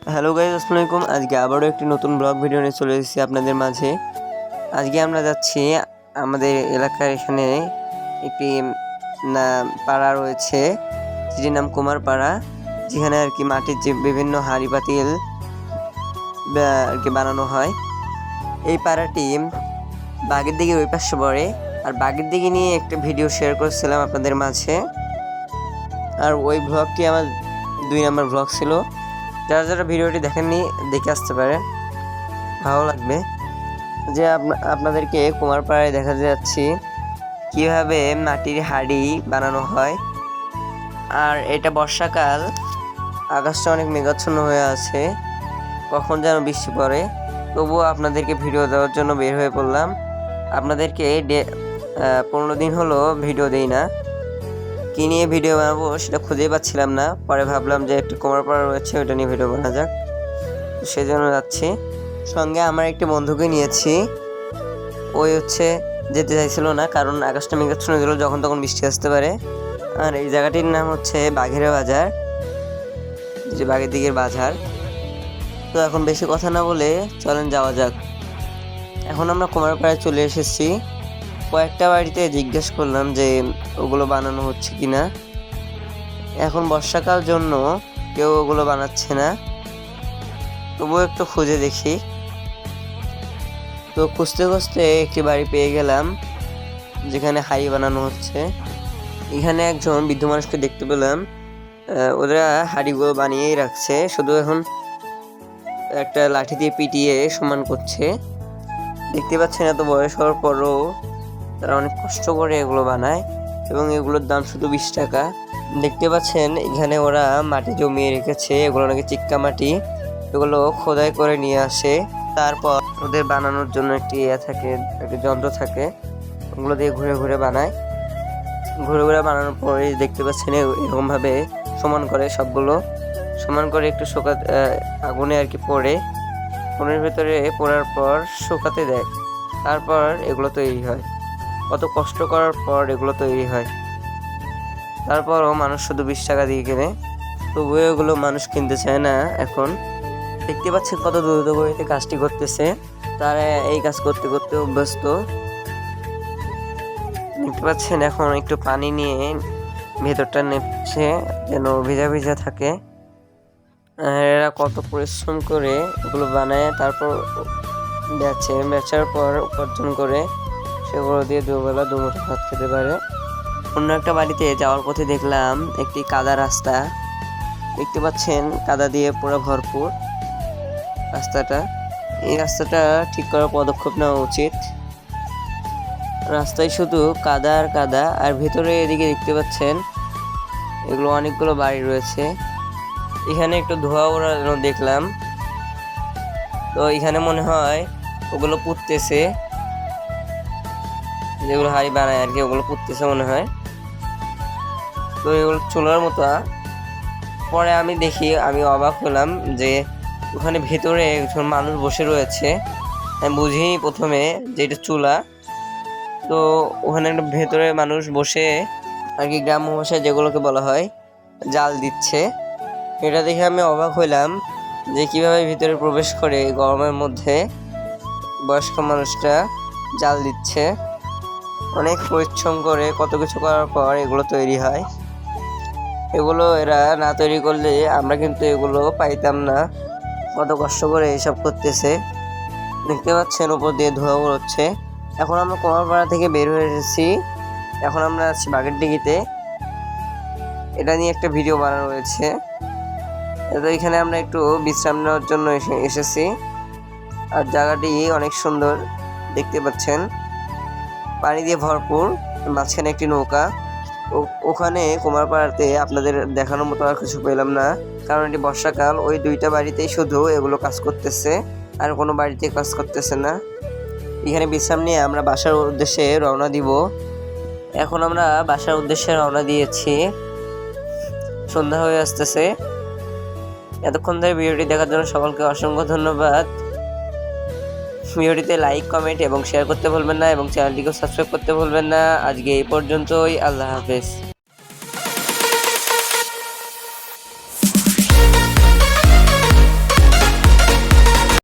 Hello guys, আসসালামু আলাইকুম। আজকে আবারও একটি নতুন ব্লগ ভিডিও নিয়ে চলে এসেছি আপনাদের মাঝে। আজকে আমরা যাচ্ছি আমাদের এলাকার এখানে একটি পাড়া রয়েছে, যেটির নাম কুমারপাড়া, যেখানে আর কি মাটির যে বিভিন্ন হাঁড়ি পাতিল আর কি বানানো হয়। এই পাড়াটি বাগের দিকে ওই পাশে পড়ে, আর বাগের দিকে নিয়ে একটা ভিডিও শেয়ার করেছিলাম আপনাদের মাঝে। আর ওই ব্লগটি আমার 2 নম্বর ব্লগ ছিল। যারা যারা ভিডিওটি দেখেননি দেখে আসতে পারে, ভালো লাগবে। যে আপনাদেরকে কুমারপাড়ায় দেখা যাচ্ছি কিভাবে মাটির হাঁড়ি বানানো হয়। আর এটা বর্ষাকাল, আকাশটা অনেক মেঘাচ্ছন্ন হয়ে আছে, কখন যেন বৃষ্টি পড়ে। তবুও আপনাদেরকে ভিডিও দেওয়ার জন্য বের হয়ে পড়লাম। আপনাদেরকে 15 দিন হলো ভিডিও দেই না, কী নিয়ে ভিডিও বানাবো সেটা খুঁজেই পাচ্ছিলাম না। পরে ভাবলাম যে একটি কুমারপাড়া রয়েছে, ওইটা নিয়ে ভিডিও বানা যাক, সেজন্য যাচ্ছি। সঙ্গে আমার একটি বন্ধুকে নিয়েছি। ওই যেতে চাইছিল না, কারণ আকাশটা মেঘাচ্ছন্ন ছিল, যখন তখন বৃষ্টি আসতে পারে। আর এই জায়গাটির নাম হচ্ছে বাঘেরা বাজার, যে বাঘের দিকের বাজার। তো এখন বেশি কথা না বলে চলেন যাওয়া যাক। এখন আমরা কুমারপাড়ায় চলে এসেছি। কয়েকটা বাড়িতে জিজ্ঞেস করলাম যে ওগুলো বানানো হচ্ছে কিনা। এখন বর্ষাকাল জন্য কেউ ওগুলো বানাচ্ছে না, তবুও একটু খুঁজে দেখি। তো খুঁজতে খুঁজতে একটি বাড়ি পেয়ে গেলাম যেখানে হাঁড়ি বানানো হচ্ছে। এখানে একজন বৃদ্ধ মানুষকে দেখতে পেলাম। ওরা হাঁড়িগুলো বানিয়েই রাখছে, শুধু এখন একটা লাঠি দিয়ে পিটিয়ে সমান করছে। দেখতে পাচ্ছেন এত বয়স হওয়ার পরও তারা অনেক কষ্ট করে এগুলো বানায়, এবং এগুলোর দাম শুধু 20 টাকা। দেখতে পাচ্ছেন এখানে ওরা মাটি জমিয়ে রেখেছে, এগুলো নাকি চিক্কা মাটি। এগুলো খোদাই করে নিয়ে আসে, তারপর ওদের বানানোর জন্য একটি একটি যন্ত্র থাকে, ওগুলো দিয়ে ঘুরে ঘুরে বানায়। ঘুরে ঘুরে বানানোর পরে দেখতে পাচ্ছেন এরকমভাবে সমান করে, সবগুলো সমান করে একটু আগুনে আর কি পড়ে, ফোনের ভেতরে পড়ার পর শুকাতে দেয়, তারপর এগুলো তৈরি হয়। কত কষ্ট করার পর এগুলো তৈরি হয়। তারপরও মানুষ শুধু 20 টাকা দিয়ে কেনে, তবুও এগুলো মানুষ কিনতে চায় না। এখন দেখতে পাচ্ছেন কত দ্রুত গতিতে কাজটি করতেছে, তারা এই কাজ করতে করতে অভ্যস্ত। দেখতে পাচ্ছেন এখন একটু পানি নিয়ে ভেতরটা নেপছে যেন ভিজা ভিজা থাকে। এরা কত পরিশ্রম করে এগুলো বানায়, তারপর বেচার পর উপার্জন করে সেগুলো দিয়ে দুবেলা দুমুঠো ভাত খেতে পারে। অন্য একটা বাড়িতে যাওয়ার পথে দেখলাম একটি কাদা রাস্তা। দেখতে পাচ্ছেন কাদা দিয়ে পুরো ভরপুর রাস্তাটা। এই রাস্তাটা ঠিক করার পদক্ষেপ নেওয়া উচিত। রাস্তায় শুধু কাদা আর কাদা, আর ভেতরে এদিকে দেখতে পাচ্ছেন এগুলো অনেকগুলো বাড়ি রয়েছে। এখানে একটু ধোয়া ওড়ানো দেখলাম, তো এখানে মনে হয় ওগুলো পুঁততেছে, যেগুলো হাঁড়ি বানায় আর কি, ওগুলো পুঁততেছে মনে হয়। তো এগুলো চুলার মতো। পরে আমি দেখি, আমি অবাক হলাম যে ওখানে ভেতরে একজন মানুষ বসে রয়েছে। আমি বুঝিনি প্রথমে যে এটা চুলা। তো ওখানে একটা ভেতরে মানুষ বসে আর কি, গ্রাম্য ভাষায় যেগুলোকে বলা হয় জাল দিচ্ছে। এটা দেখে আমি অবাক হইলাম যে কিভাবে ভিতরে প্রবেশ করে গরমের মধ্যে বয়স্ক মানুষটা জাল দিচ্ছে। অনেক পরিশ্রম করে কত কিছু করার পর এগুলো তৈরি হয়। এগুলো এরা না তৈরি করলে আমরা কিন্তু এগুলো পাইতাম না। কত কষ্ট করে এসব করতেছে। দেখতে পাচ্ছেন উপর দিয়ে ধোঁয়া উড়ছে। এখন আমরা কুমারপাড়া থেকে বের হয়ে এসেছি, এখন আমরা আছি বাগের ডিগিতে। এটা নিয়ে একটা ভিডিও বানানো হয়েছে। তো এখানে আমরা একটু বিশ্রাম নেওয়ার জন্য এসেছি। আর জায়গাটি অনেক সুন্দর, দেখতে পাচ্ছেন পানি দিয়ে ভরপুর, মাঝখানে একটি নৌকা। ওখানে কুমারপাড়াতে আপনাদের দেখানোর মতো আর কিছু পেলাম না, কারণ এটি বর্ষাকাল। ওই 2টা বাড়িতেই শুধু এগুলো কাজ করতেছে, আর কোনো বাড়িতে কাজ করতেছে না। এখানে বিশ্রাম নিয়ে আমরা বাসার উদ্দেশ্যে রওনা দিব। এখন আমরা বাসার উদ্দেশ্যে রওনা দিয়েছি, সন্ধ্যা হয়ে আসতেছে। এতক্ষণ ধরে ভিডিওটি দেখার জন্য সকলকে অসংখ্য ধন্যবাদ। ভিডিওটিতে লাইক, কমেন্ট এবং শেয়ার করতে ভুলবেন না, এবং চ্যানেলটিকে সাবস্ক্রাইব করতে ভুলবেন না। আজকে এই পর্যন্তই, আল্লাহ হাফেজ।